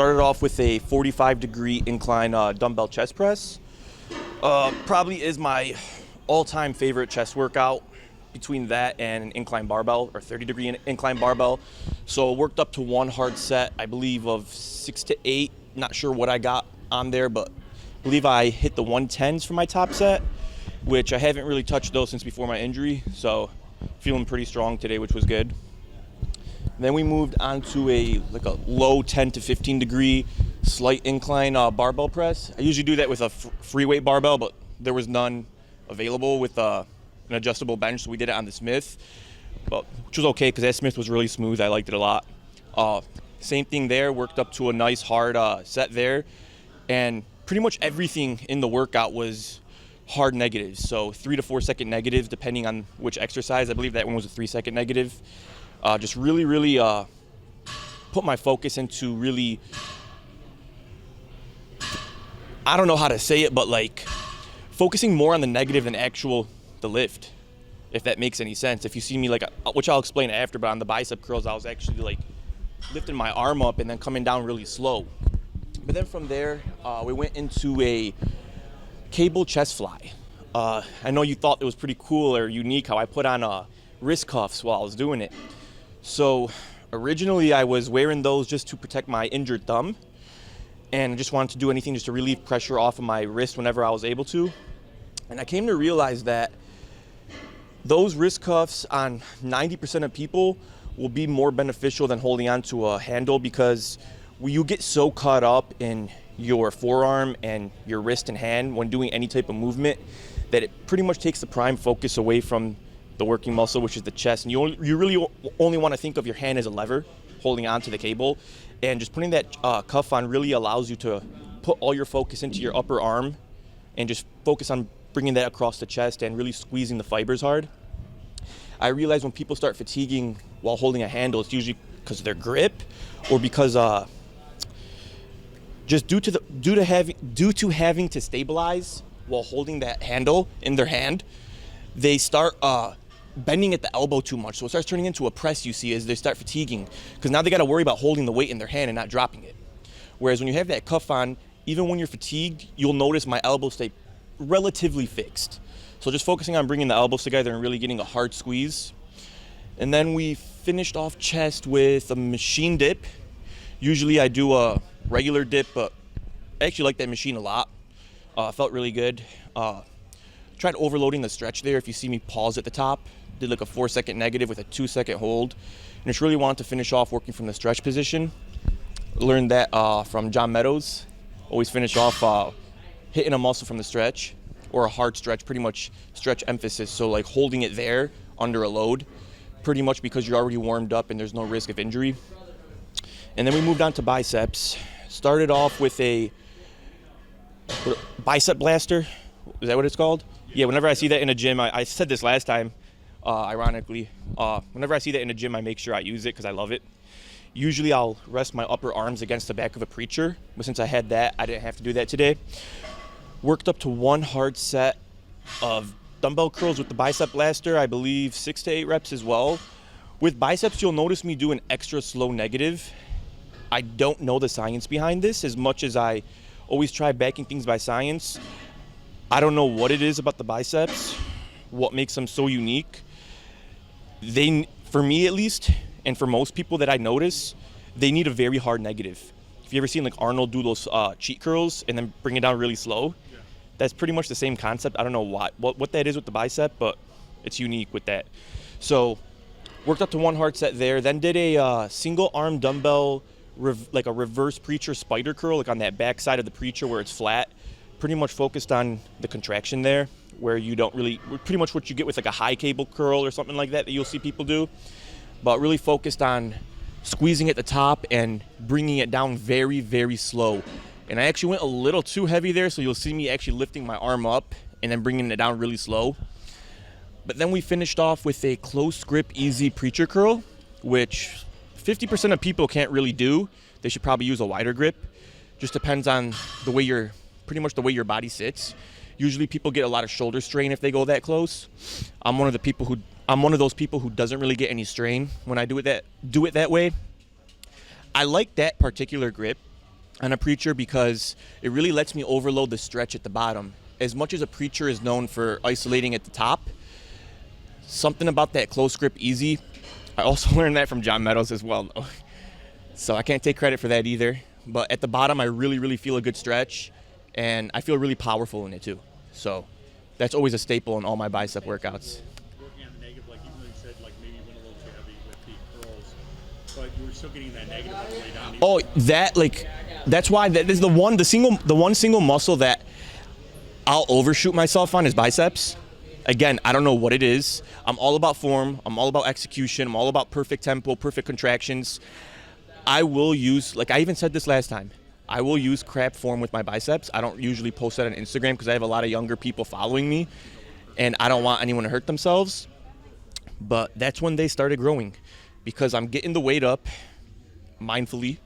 Started off with a 45-degree incline dumbbell chest press. Probably is my all-time favorite chest workout, between that and an incline barbell or 30-degree incline barbell. So worked up to one hard set, I believe, of 6 to 8. Not sure what I got on there, but I believe I hit the 110s for my top set, which I haven't really touched those since before my injury. So feeling pretty strong today, which was good. Then we moved on to a low 10 to 15 degree slight incline barbell press. I usually do that with a free weight barbell, but there was none available with an adjustable bench, so we did it on the Smith, which was okay because that Smith was really smooth. I liked it a lot. Same thing there, worked up to a nice hard set there, and pretty much everything in the workout was hard negatives, so 3 to 4 second negatives depending on which exercise. I believe that one was a 3-second negative. Just really put my focus into really, I don't know how to say it, but like focusing more on the negative than the lift, if that makes any sense. If you see me which I'll explain after, but on the bicep curls, I was actually like lifting my arm up and then coming down really slow. But then from there, we went into a cable chest fly. I know you thought it was pretty cool or unique how I put on wrist cuffs while I was doing it. So originally I was wearing those just to protect my injured thumb, and I just wanted to do anything just to relieve pressure off of my wrist whenever I was able to. And I came to realize that those wrist cuffs on 90% of people will be more beneficial than holding on to a handle, because you get so caught up in your forearm and your wrist and hand when doing any type of movement that it pretty much takes the prime focus away from the working muscle, which is the chest. And you really only want to think of your hand as a lever holding onto the cable, and just putting that cuff on really allows you to put all your focus into your upper arm and just focus on bringing that across the chest and really squeezing the fibers hard. I realize when people start fatiguing while holding a handle, it's usually because of their grip or because just due to having to stabilize while holding that handle in their hand, they start bending at the elbow too much. So it starts turning into a press, you see, as they start fatiguing, because now they got to worry about holding the weight in their hand and not dropping it. Whereas when you have that cuff on, even when you're fatigued, you'll notice my elbows stay relatively fixed. So just focusing on bringing the elbows together and really getting a hard squeeze. And then we finished off chest with a machine dip. Usually I do a regular dip, but I actually like that machine a lot. Felt really good. Tried overloading the stretch there. If you see me pause at the top, did like a 4-second negative with a 2-second hold. And just really wanted to finish off working from the stretch position. Learned that from John Meadows. Always finish off hitting a muscle from the stretch, or a hard stretch, pretty much stretch emphasis. So like holding it there under a load, pretty much because you're already warmed up and there's no risk of injury. And then we moved on to biceps. Started off with a bicep blaster. Is that what it's called? Yeah, whenever I see that in a gym, I said this last time, ironically. Whenever I see that in a gym, I make sure I use it because I love it. Usually I'll rest my upper arms against the back of a preacher, but since I had that, I didn't have to do that today. Worked up to one hard set of dumbbell curls with the bicep blaster, I believe 6 to 8 reps as well. With biceps, you'll notice me do an extra slow negative. I don't know the science behind this as much as I always try backing things by science. I don't know what it is about the biceps, what makes them so unique. For me at least, and for most people that I notice, they need a very hard negative. If you ever seen like Arnold do those cheat curls and then bring it down really slow, that's pretty much the same concept. I don't know what that is with the bicep, but it's unique with that. So worked up to one hard set there, then did a single arm dumbbell, like a reverse preacher spider curl, like on that back side of the preacher where it's flat. Pretty much focused on the contraction there, where you don't really, pretty much what you get with like a high cable curl or something like that you'll see people do, but really focused on squeezing at the top and bringing it down very, very slow. And I actually went a little too heavy there, so you'll see me actually lifting my arm up and then bringing it down really slow. But then we finished off with a close grip easy preacher curl, which 50% of people can't really do. They should probably use a wider grip. Just depends on pretty much the way your body sits. Usually people get a lot of shoulder strain if they go that close. I'm one of those people who doesn't really get any strain when I do it that way. I like that particular grip on a preacher because it really lets me overload the stretch at the bottom. As much as a preacher is known for isolating at the top, something about that close grip easy, I also learned that from John Meadows as well, though. So I can't take credit for that either. But at the bottom, I really, really feel a good stretch, and I feel really powerful in it too. So that's always a staple in all my bicep workouts. Working on the negative, like even though you said like maybe you went a little too heavy with the curls, but you were still getting that negative on the way down. Oh, that's why that is the one single muscle that I'll overshoot myself on is biceps. Again, I don't know what it is. I'm all about form. I'm all about execution. I'm all about perfect tempo, perfect contractions. I will use, like I even said this last time, I will use crap form with my biceps. I don't usually post that on Instagram because I have a lot of younger people following me, and I don't want anyone to hurt themselves. But that's when they started growing because I'm getting the weight up mindfully,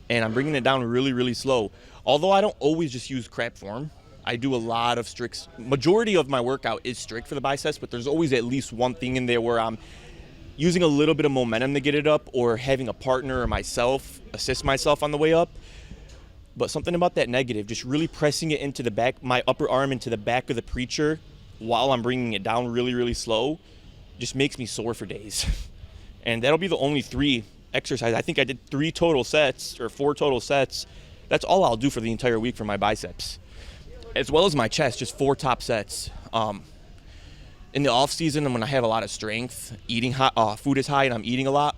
and I'm bringing it down really, really slow. Although I don't always just use crap form. I do a lot of strict, majority of my workout is strict for the biceps, but there's always at least one thing in there where I'm using a little bit of momentum to get it up or having a partner or myself assist myself on the way up. But something about that negative, just really pressing it into the back, my upper arm into the back of the preacher while I'm bringing it down really, really slow, just makes me sore for days. And that'll be the only 3 exercises. I think I did 3 total sets or 4 total sets. That's all I'll do for the entire week for my biceps. As well as my chest, just 4 top sets. In the off season, and when I have a lot of strength, eating high, food is high, and I'm eating a lot,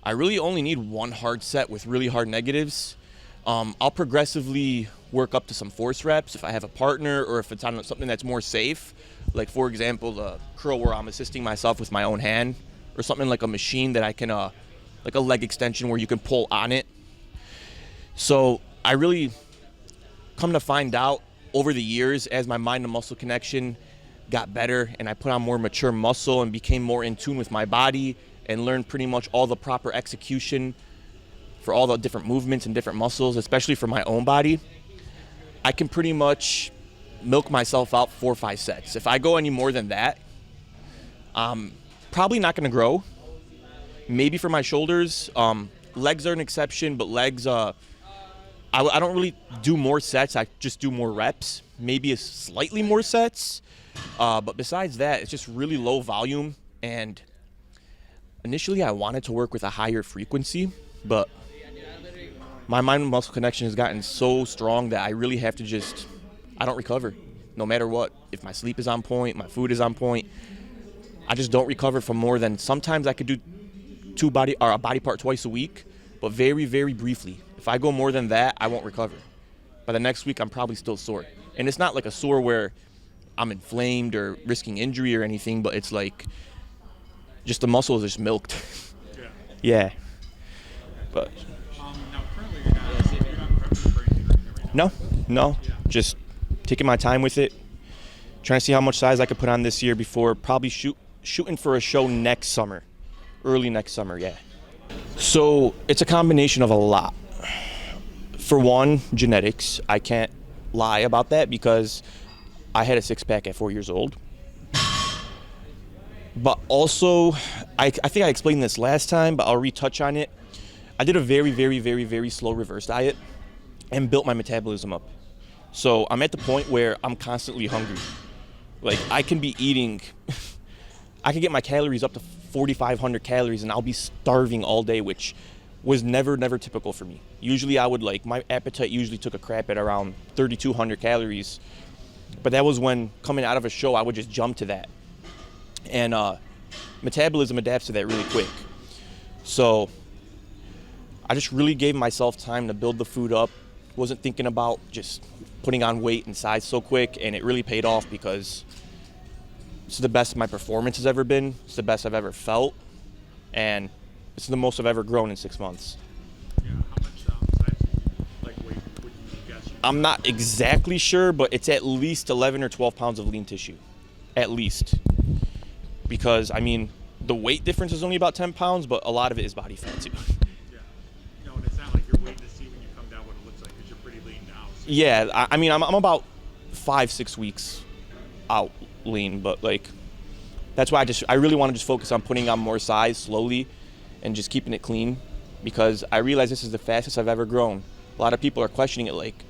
I really only need 1 hard set with really hard negatives. I'll progressively work up to some force reps if I have a partner or if it's on something that's more safe. Like for example, the curl where I'm assisting myself with my own hand, or something like a machine that I can, like a leg extension where you can pull on it. So I really come to find out over the years as my mind to muscle connection got better and I put on more mature muscle and became more in tune with my body and learned pretty much all the proper execution for all the different movements and different muscles, especially for my own body, I can pretty much milk myself out 4 or 5 sets. If I go any more than that, I'm probably not going to grow. Maybe for my shoulders, legs are an exception, but legs, I don't really do more sets. I just do more reps, maybe slightly more sets. But besides that, it's just really low volume. And initially I wanted to work with a higher frequency, but my mind muscle connection has gotten so strong that I really have to I don't recover no matter what. If my sleep is on point, my food is on point, I just don't recover for more than, sometimes I could do a body part twice a week, but very, very briefly. If I go more than that, I won't recover. By the next week, I'm probably still sore. And it's not like a sore where I'm inflamed or risking injury or anything, but it's like just the muscle is just milked. Yeah. But now currently you're not prepping for anything right now. no, just taking my time with it, trying to see how much size I could put on this year before probably shooting for a show next summer, early next summer, yeah. So it's a combination of a lot. For one, genetics. I can't lie about that because I had a 6-pack at 4 years old. But also, I think I explained this last time, but I'll retouch on it. I did a very, very, very, very slow reverse diet and built my metabolism up. So I'm at the point where I'm constantly hungry. Like I can be eating, I can get my calories up to 4,500 calories and I'll be starving all day, which was never typical for me. Usually I would my appetite usually took a crap at around 3,200 calories. But that was when coming out of a show, I would just jump to that. And metabolism adapts to that really quick. So I just really gave myself time to build the food up. Wasn't thinking about just putting on weight and size so quick, and it really paid off because it's the best my performance has ever been. It's the best I've ever felt, and it's the most I've ever grown in 6 months. Yeah, how much size weight would you guess? I'm not exactly sure, but it's at least 11 or 12 pounds of lean tissue, at least. Because, I mean, the weight difference is only about 10 pounds, but a lot of it is body fat too. Yeah. No, and it's not like you're waiting to see when you come down what it looks like because you're pretty lean now. So Yeah, I mean, I'm about 5-6 weeks out lean, but that's why I really want to just focus on putting on more size slowly and just keeping it clean because I realize this is the fastest I've ever grown. a lot of people are questioning it, like,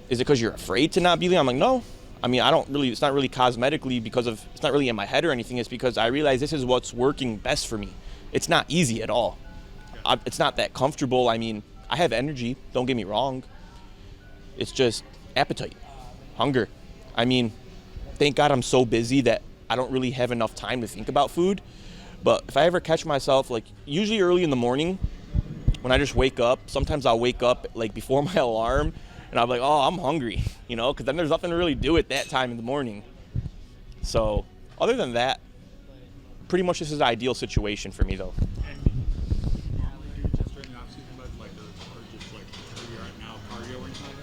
is it because you're afraid to not be lean? I'm like, no. I mean, it's not really cosmetically it's not really in my head or anything. It's because I realize this is what's working best for me. It's not easy at all. It's not that comfortable. I mean, I have energy, don't get me wrong. It's just appetite, hunger. I mean, thank God I'm so busy that I don't really have enough time to think about food. But if I ever catch myself, like usually early in the morning when I just wake up, sometimes I'll wake up like before my alarm and I'm like, oh, I'm hungry, because then there's nothing to really do at that time in the morning. So other than that, pretty much this is an ideal situation for me though. And do you normally do just during the off-season, but like, or just like where you're at now, cardio or anything like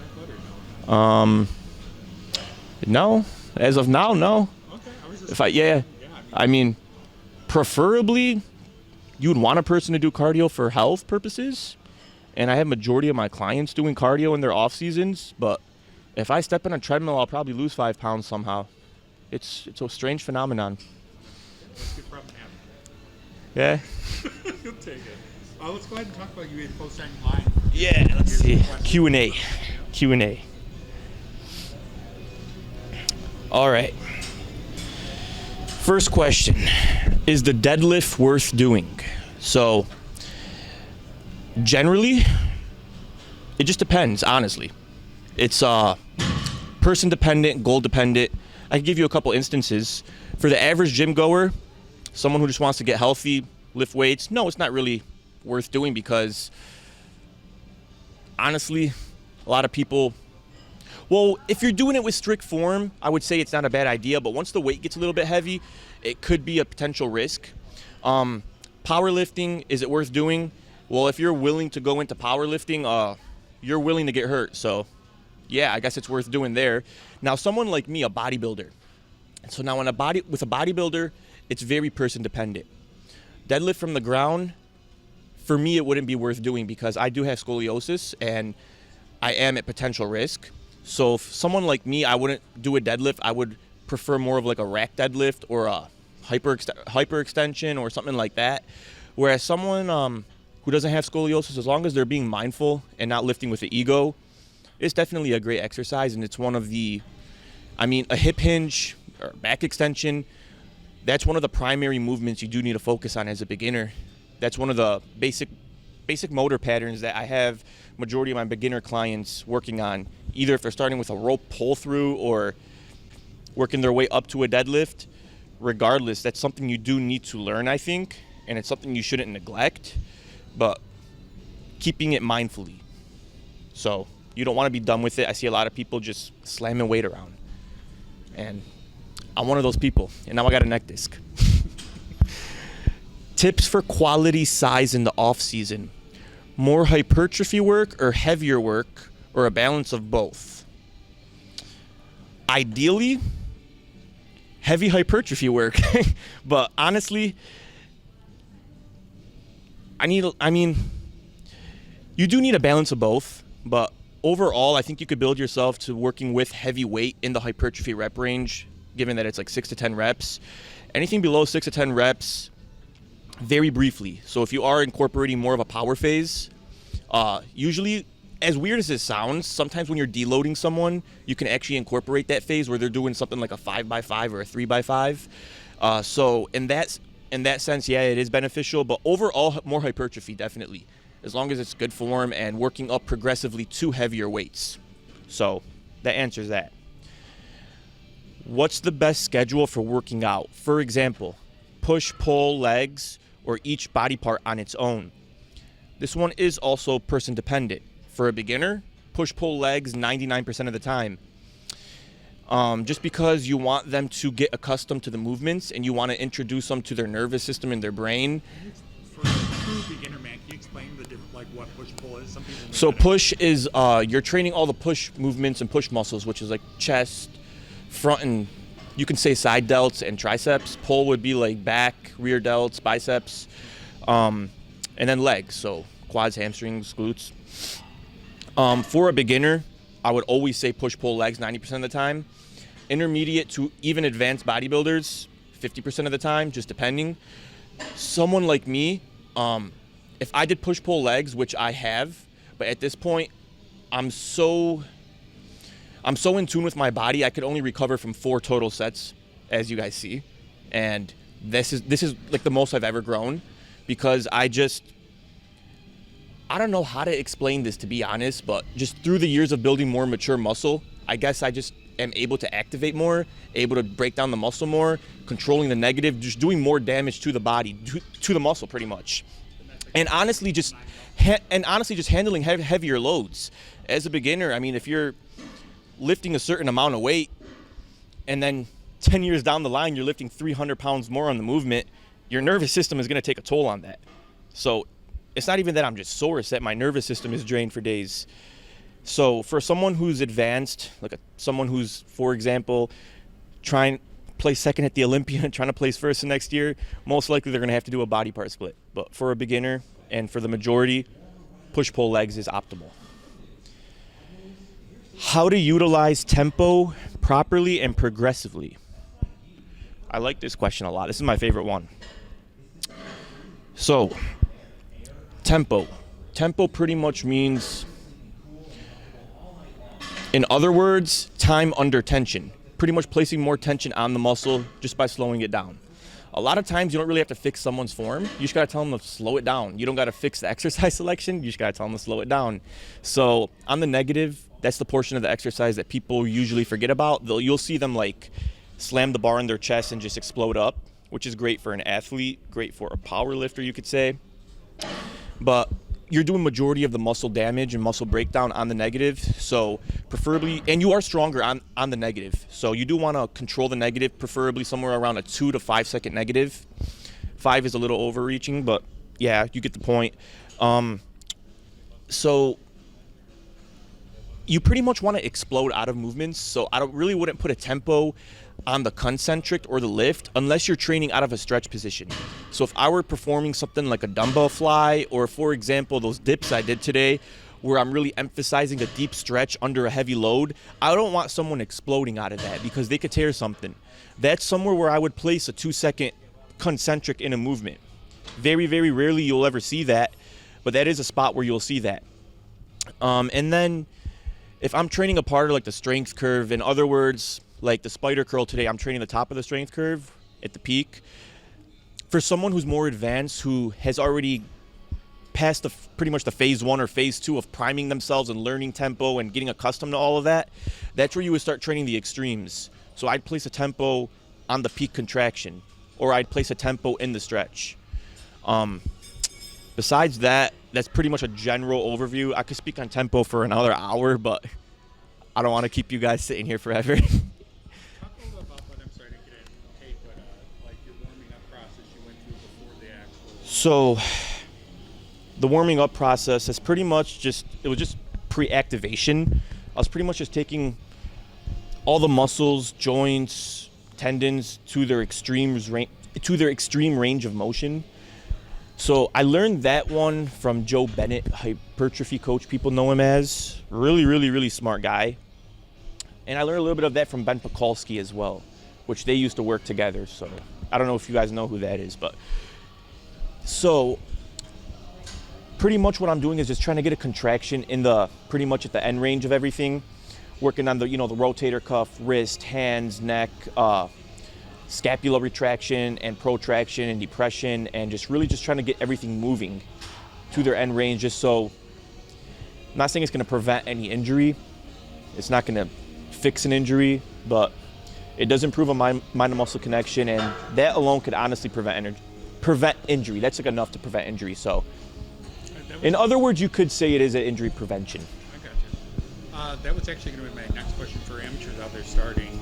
that, or no? No, as of now, no. Okay, I was just I mean, preferably you would want a person to do cardio for health purposes. And I have majority of my clients doing cardio in their off seasons, but if I step in a treadmill, I'll probably lose 5 pounds somehow. It's a strange phenomenon. That's a good problem to have. Yeah. You'll take it. Let's go ahead and talk about you in post-signing line. Yeah, let's see. Q&A. All right. First question. Is the deadlift worth doing? So, generally, it just depends, honestly. It's person dependent, goal dependent. I can give you a couple instances. For the average gym goer, someone who just wants to get healthy, lift weights, no, it's not really worth doing because honestly, a lot of people, well, if you're doing it with strict form, I would say it's not a bad idea, but once the weight gets a little bit heavy, it could be a potential risk. Powerlifting, is it worth doing? Well, if you're willing to go into powerlifting, you're willing to get hurt. So, yeah, I guess it's worth doing there. Now, someone like me, a bodybuilder. So now with a bodybuilder, it's very person dependent. Deadlift from the ground, for me, it wouldn't be worth doing because I do have scoliosis and I am at potential risk. So if someone like me, I wouldn't do a deadlift. I would prefer more of like a rack deadlift or a hyperextension or something like that. Whereas someone who doesn't have scoliosis, as long as they're being mindful and not lifting with the ego, it's definitely a great exercise. And it's one of the, a hip hinge or back extension, that's one of the primary movements you do need to focus on as a beginner. That's one of the basic motor patterns that I have majority of my beginner clients working on, either if they're starting with a rope pull through or working their way up to a deadlift. Regardless, that's something you do need to learn, I think, and it's something you shouldn't neglect, but keeping it mindfully. So you don't want to be done with it. I see a lot of people just slamming weight around, and I'm one of those people, and now I got a neck disc. Tips for quality size in the off season: more hypertrophy work or heavier work, or a balance of both? Ideally, heavy hypertrophy work, but honestly, you do need a balance of both, but overall, I think you could build yourself to working with heavy weight in the hypertrophy rep range, given that it's like 6 to 10 reps. Anything below 6 to 10 reps, very briefly. So if you are incorporating more of a power phase, usually, as weird as it sounds, sometimes when you're deloading someone, you can actually incorporate that phase where they're doing something like a 5x5 or a 3x5. So in that sense, yeah, it is beneficial, but overall, more hypertrophy, definitely, as long as it's good form and working up progressively to heavier weights. So that answers that. What's the best schedule for working out? For example, push, pull, legs, or each body part on its own. This one is also person dependent. For a beginner, push, pull, legs 99% of the time. Just because you want them to get accustomed to the movements and you want to introduce them to their nervous system and their brain. For a true beginner, man, can you explain the difference, like what push-pull is? Some people So push is you're training all the push movements and push muscles, which is like chest, front, and you can say side delts and triceps. Pull would be like back, rear delts, biceps, and then legs, so quads, hamstrings, glutes. For a beginner, I would always say push-pull legs 90% of the time. Intermediate to even advanced bodybuilders, 50% of the time, just depending. Someone like me, if I did push-pull legs, which I have, but at this point, I'm so in tune with my body. I could only recover from 4 total sets, as you guys see, and this is like the most I've ever grown, because I don't know how to explain this, to be honest, but just through the years of building more mature muscle, I guess I just am able to activate more, able to break down the muscle more, controlling the negative, just doing more damage to the body, to the muscle pretty much. And honestly, just handling heavier loads. As a beginner, I mean, if you're lifting a certain amount of weight and then 10 years down the line, you're lifting 300 pounds more on the movement, your nervous system is going to take a toll on that. So it's not even that I'm just sore, it's that my nervous system is drained for days. So for someone who's advanced, someone who's, for example, trying to place second at the Olympia and trying to place first the next year, most likely they're going to have to do a body part split. But for a beginner and for the majority, push-pull legs is optimal. How to utilize tempo properly and progressively. I like this question a lot. This is my favorite one. So, tempo. Tempo pretty much means, in other words, time under tension. Pretty much placing more tension on the muscle just by slowing it down. A lot of times you don't really have to fix someone's form. You just gotta tell them to slow it down. You don't gotta fix the exercise selection. You just gotta tell them to slow it down. So on the negative, that's the portion of the exercise that people usually forget about. You'll see them like slam the bar in their chest and just explode up, which is great for an athlete, great for a power lifter, you could say. But you're doing majority of the muscle damage and muscle breakdown on the negative. So preferably, and you are stronger on the negative. So you do want to control the negative, preferably somewhere around a 2 to 5 second negative. 5 is a little overreaching, but yeah, you get the point. So you pretty much want to explode out of movements. So I wouldn't put a tempo on the concentric or the lift unless you're training out of a stretch position. So if I were performing something like a dumbbell fly, or for example, those dips I did today, where I'm really emphasizing a deep stretch under a heavy load, I don't want someone exploding out of that because they could tear something. That's somewhere where I would place a 2-second concentric in a movement. Very, very rarely you'll ever see that, but that is a spot where you'll see that. And then if I'm training a part of like the strength curve, in other words, like the spider curl today, I'm training the top of the strength curve at the peak. For someone who's more advanced, who has already passed pretty much the phase 1 or phase 2 of priming themselves and learning tempo and getting accustomed to all of that, that's where you would start training the extremes. So I'd place a tempo on the peak contraction, or I'd place a tempo in the stretch. Besides that, that's pretty much a general overview. I could speak on tempo for another hour, but I don't want to keep you guys sitting here forever. Talk a little bit about what, I'm sorry to get in tape, but like your warming up process you went through before the actual. So the warming up process is pretty much it was just pre-activation. I was pretty much just taking all the muscles, joints, tendons to their extreme range of motion. So I learned that one from Joe Bennett, hypertrophy coach, people know him as. Really, really, really smart guy. And I learned a little bit of that from Ben Pekulski as well, which they used to work together. So I don't know if you guys know who that is, but so pretty much what I'm doing is just trying to get a contraction in pretty much at the end range of everything, working on the rotator cuff, wrist, hands, neck, scapular retraction and protraction and depression, and just trying to get everything moving to their end range, just so I'm not saying it's going to prevent any injury. It's not going to fix an injury, but it does improve a mind and muscle connection, and that alone could honestly prevent injury. That's like enough to prevent injury. So in other words, you could say it is an injury prevention. I got you. That was actually going to be my next question for amateurs out there starting.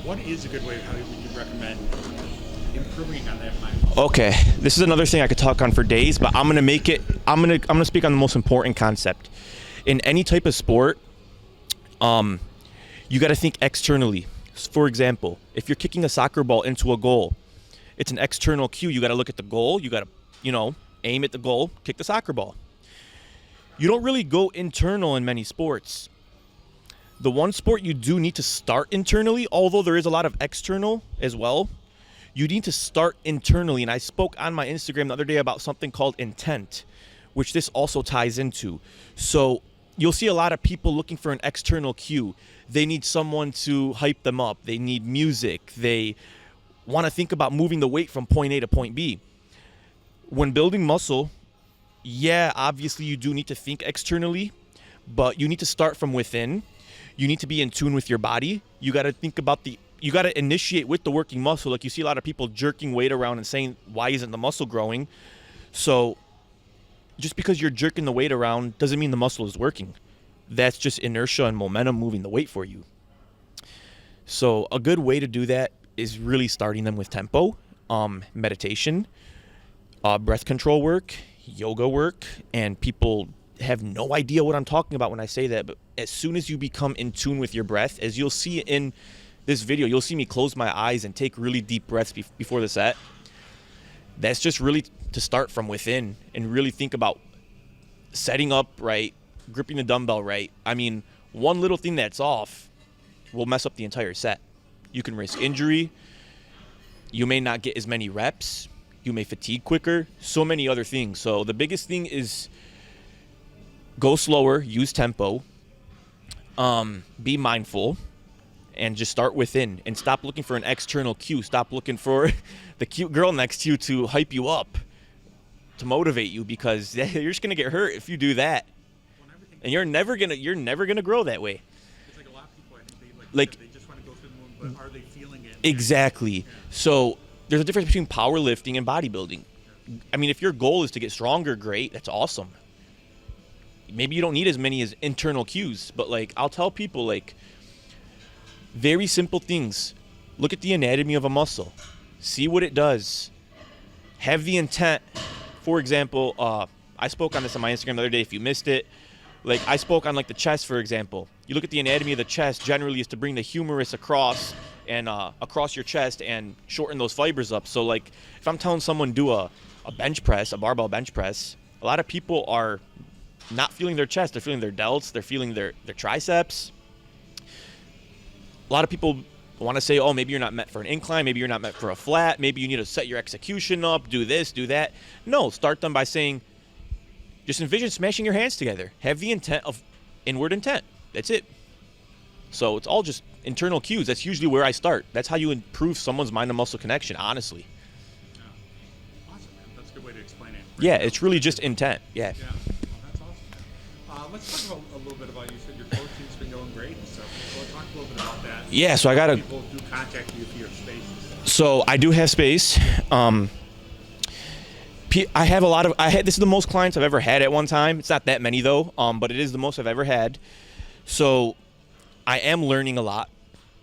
What is a good way? How would you recommend improving on that mind? Okay, this is another thing I could talk on for days, but I'm gonna speak on the most important concept. In any type of sport, you got to think externally. For example, if you're kicking a soccer ball into a goal, it's an external cue. You got to look at the goal. You got to, aim at the goal, kick the soccer ball. You don't really go internal in many sports. The one sport you do need to start internally, although there is a lot of external as well, you need to start internally. And I spoke on my Instagram the other day about something called intent, which this also ties into. So you'll see a lot of people looking for an external cue. They need someone to hype them up. They need music. They want to think about moving the weight from point A to point B. When building muscle, yeah, obviously you do need to think externally, but you need to start from within. You need to be in tune with your body. You got to think about you got to initiate with the working muscle. Like you see a lot of people jerking weight around and saying, why isn't the muscle growing? So just because you're jerking the weight around doesn't mean the muscle is working. That's just inertia and momentum moving the weight for you. So a good way to do that is really starting them with tempo, meditation, breath control work, yoga work, and people have no idea what I'm talking about when I say that, but as soon as you become in tune with your breath, as you'll see in this video, you'll see me close my eyes and take really deep breaths before the set. That's just really to start from within and really think about setting up right, gripping the dumbbell right. I mean, one little thing that's off will mess up the entire set. You can risk injury. You may not get as many reps. You may fatigue quicker. So many other things. So the biggest thing is go slower, use tempo, be mindful, and just start within and stop looking for an external cue. Stop looking for the cute girl next to you to hype you up, to motivate you, because you're just going to get hurt if you do that. And you're never gonna grow that way. It's like a lot of people, I think they just want to go through the movement, but are they feeling it? Exactly. Yeah. So there's a difference between powerlifting and bodybuilding. I mean, if your goal is to get stronger, great, that's awesome. Maybe you don't need as many as internal cues, but like I'll tell people, like, very simple things. Look at the anatomy of a muscle. See what it does. Have the intent. For example, I spoke on this on my Instagram the other day if you missed it. Like I spoke on like the chest, for example. You look at the anatomy of the chest, generally is to bring the humerus across and across your chest and shorten those fibers up. So like if I'm telling someone do a bench press, a barbell bench press, a lot of people are not feeling their chest. They're feeling their delts. They're feeling their triceps. A lot of people want to say, oh, maybe you're not meant for an incline. Maybe you're not meant for a flat. Maybe you need to set your execution up, do this, do that. No, start them by saying, just envision smashing your hands together. Have the intent of inward intent. That's it. So it's all just internal cues. That's usually where I start. That's how you improve someone's mind and muscle connection, honestly. Yeah. Awesome, man. That's a good way to explain it. Yeah, it's really just intent. Yeah. Yeah. That's awesome. Let's talk about a little bit about, you said your coaching's been going great and stuff. So talk a little bit about that. Yeah, so I got people do contact you for your space and stuff. So I do have space. I have this is the most clients I've ever had at one time. It's not that many though, but it is the most I've ever had. So I am learning a lot.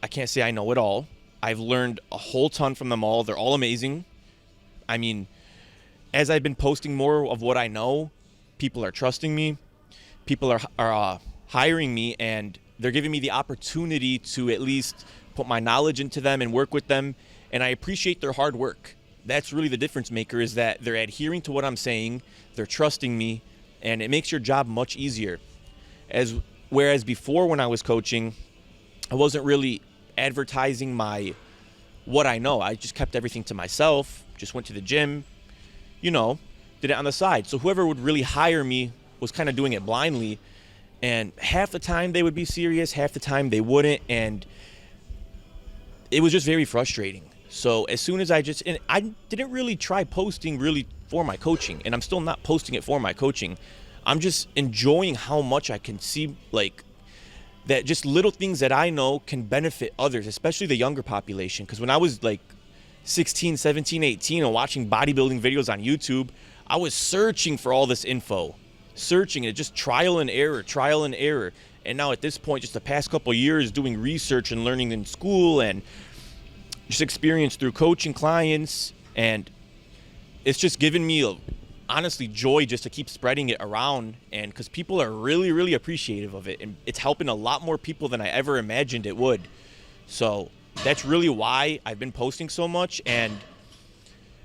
I can't say I know it all. I've learned a whole ton from them all. They're all amazing. I mean, as I've been posting more of what I know, people are trusting me. People are hiring me, and they're giving me the opportunity to at least put my knowledge into them and work with them. And I appreciate their hard work. That's really the difference maker, is that they're adhering to what I'm saying, they're trusting me, and it makes your job much easier. Whereas before when I was coaching, I wasn't really advertising what I know. I just kept everything to myself, just went to the gym, did it on the side. So whoever would really hire me was kind of doing it blindly, and half the time they would be serious, half the time they wouldn't, and it was just very frustrating. So as soon as I didn't really try posting really for my coaching, and I'm still not posting it for my coaching. I'm just enjoying how much I can see, like, that just little things that I know can benefit others, especially the younger population. Because when I was like 16, 17, 18 and watching bodybuilding videos on YouTube, I was searching for all this info, searching it, just trial and error. And now at this point, just the past couple of years doing research and learning in school and just experience through coaching clients, and it's just given me honestly joy just to keep spreading it around, and because people are really, really appreciative of it, and it's helping a lot more people than I ever imagined it would. So that's really why I've been posting so much, and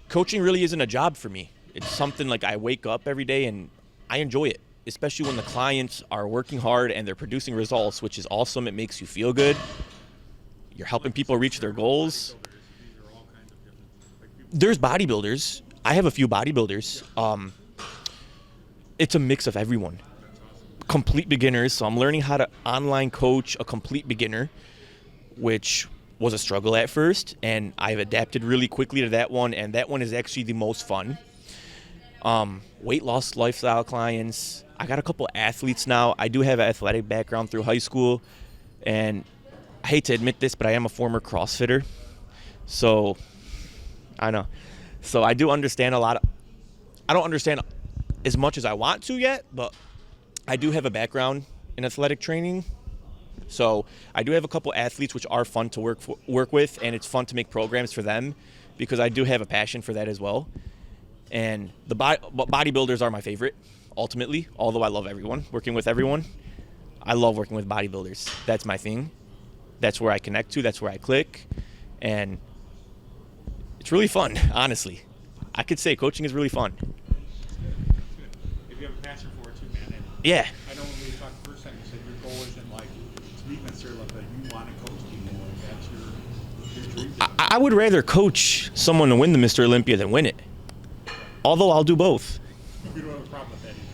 coaching really isn't a job for me. It's something like I wake up every day and I enjoy it, especially when the clients are working hard and they're producing results, which is awesome. It makes you feel good. You're helping people reach their goals. There's bodybuilders. I have a few bodybuilders. It's a mix of everyone. complete beginners. So I'm learning how to online coach a complete beginner, which was a struggle at first, and I've adapted really quickly to that one, and that one is actually the most fun. Weight loss lifestyle clients. I got a couple athletes now. I do have an athletic background through high school, and I hate to admit this, but I am a former CrossFitter. So I know. So I do understand a lot. I don't understand as much as I want to yet, but I do have a background in athletic training. So I do have a couple athletes which are fun to work with, and it's fun to make programs for them because I do have a passion for that as well. And the bodybuilders are my favorite, ultimately, although I love everyone, working with everyone. I love working with bodybuilders. That's my thing. That's where I connect to. That's where I click. And it's really fun, honestly. I could say coaching is really fun. If you have a passion for it too, man. And Yeah. I know when we talked the first time, you said your goal isn't like to meet Mr. Olympia. You want to coach people. Like that's your dream. I would rather coach someone to win the Mr. Olympia than win it. Although I'll do both. You don't have a problem with that either.